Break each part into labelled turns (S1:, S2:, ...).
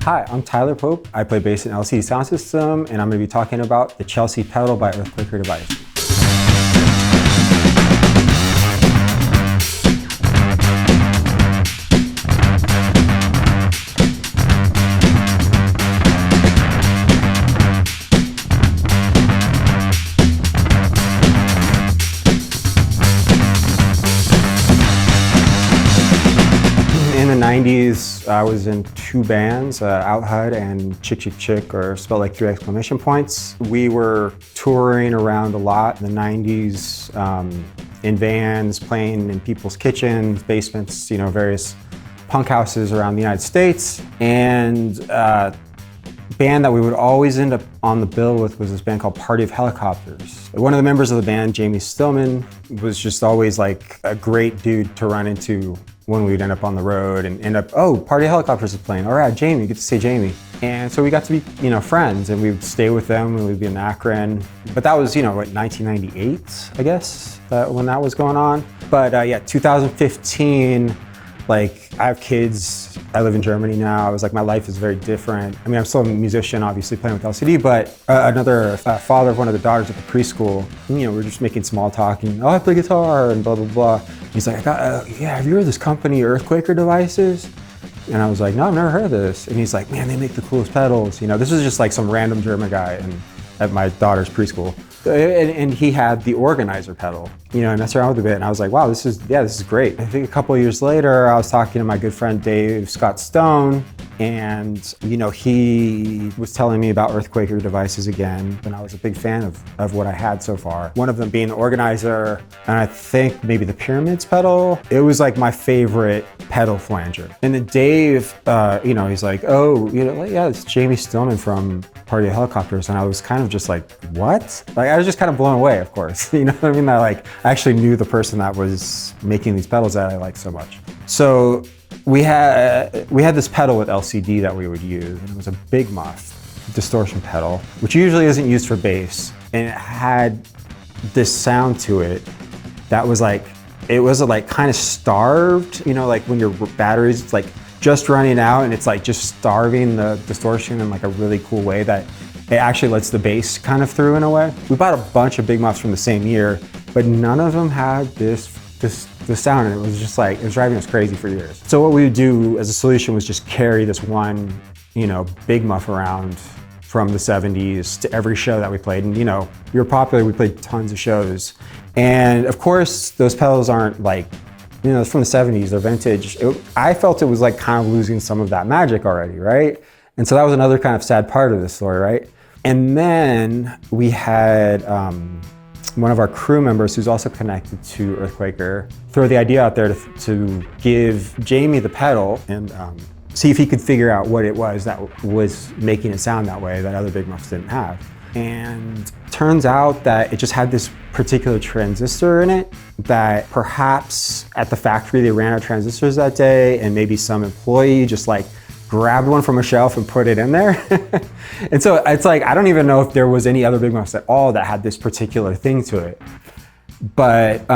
S1: Hi, I'm Tyler Pope. I play bass in LCD Soundsystem, and I'm going to be talking about the Chelsea pedal by Earthquaker Device. In the 90s, I was in two bands, Out Hud and Chick Chick Chick, or spelled like 3 exclamation points. We were touring around a lot in the 90s, in vans, playing in people's kitchens, basements, various punk houses around the United States. And band that we would always end up on the bill with was this band called Party of Helicopters. One of the members of the band, Jamie Stillman, was just always like a great dude to run into when we'd end up on the road and end up, oh, Party of Helicopters is playing. All right, Jamie, get to see Jamie. And so we got to be, friends, and we would stay with them when we'd be in Akron. But that was, 1998, I guess, when that was going on. But yeah, 2015, I have kids, I live in Germany now. I was like, my life is very different. I mean, I'm still a musician, obviously playing with LCD, but another father of one of the daughters at the preschool, we're just making small talk and, oh, I play guitar and blah, blah, blah. He's like, have you heard of this company, Earthquaker Devices? And I was like, no, I've never heard of this. And he's like, man, they make the coolest pedals. This was just like some random German guy at my daughter's preschool. And he had the organizer pedal, I messed around with it a bit, and I was like, wow, this is great. I think a couple of years later, I was talking to my good friend Dave Scott Stone, and he was telling me about Earthquaker Devices again, and I was a big fan of what I had so far. One of them being the organizer, and I think maybe the Pyramids pedal. It was like my favorite pedal flanger. And then Dave, he's like, oh, yeah, it's Jamie Stillman from Party of Helicopters, and I was kind of just like, what? I was just kind of blown away, of course. You know what I mean? I actually knew the person that was making these pedals that I liked so much. So we had this pedal with LCD that we would use, and it was a Big Muff distortion pedal, which usually isn't used for bass, and it had this sound to it that was it was kind of starved, like when your battery's just running out and it's just starving the distortion in a really cool way that it actually lets the bass kind of through in a way. We bought a bunch of Big Muffs from the same year, but none of them had this sound, and it was just it was driving us crazy for years. So what we would do as a solution was just carry this one, Big Muff around from the 70s to every show that we played. And we were popular, we played tons of shows. And of course, those pedals aren't it's from the 70s, they're vintage. I felt it was kind of losing some of that magic already, right? And so that was another kind of sad part of this story, right? And then we had one of our crew members who's also connected to Earthquaker throw the idea out there to give Jamie the pedal and see if he could figure out what it was that was making it sound that way that other Big Muffs didn't have. And turns out that it just had this particular transistor in it that perhaps at the factory they ran out of transistors that day, and maybe some employee just grabbed one from a shelf and put it in there. And so it's I don't even know if there was any other Big Muffs at all that had this particular thing to it. But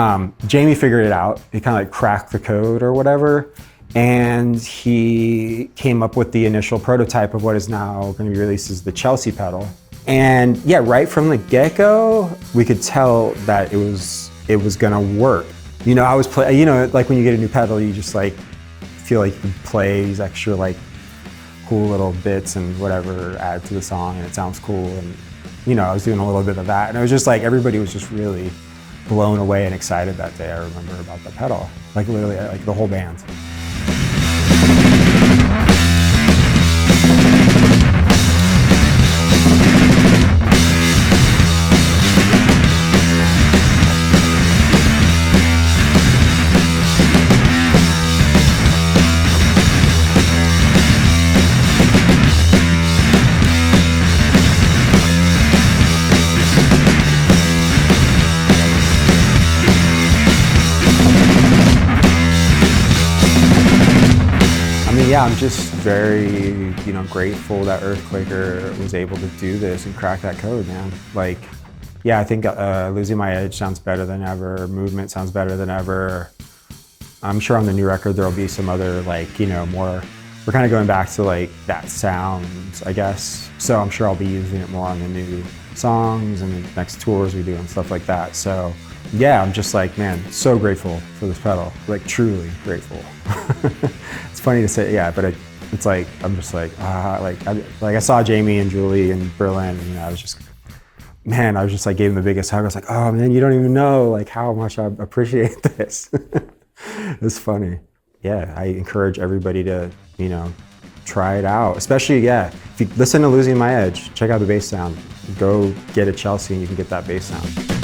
S1: Jamie figured it out. He kind of cracked the code or whatever. And he came up with the initial prototype of what is now going to be released as the Chelsea pedal. And yeah, right from the get-go, we could tell that it was gonna work. I was when you get a new pedal, you just feel like you can play these extra cool little bits and whatever, add to the song, and it sounds cool. And I was doing a little bit of that, and it was just everybody was just really blown away and excited that day. I remember about the pedal, literally the whole band. Yeah, I'm just very, grateful that Earthquaker was able to do this and crack that code, man. Yeah, I think Losing My Edge sounds better than ever. Movement sounds better than ever. I'm sure on the new record there'll be some other more we're kind of going back to like that sound, I guess. So I'm sure I'll be using it more on the new songs and the next tours we do and stuff like that. So yeah, I'm just like, man, so grateful for this pedal, like truly grateful. It's funny to say, yeah, but it's like, I'm just like, I saw Jamie and Julie in Berlin, and I was just like, gave them the biggest hug. I was like, oh man, you don't even know like how much I appreciate this. It's funny. Yeah, I encourage everybody to, try it out. Especially, yeah, if you listen to Losing My Edge, check out the bass sound. Go get a Chelsea and you can get that bass sound.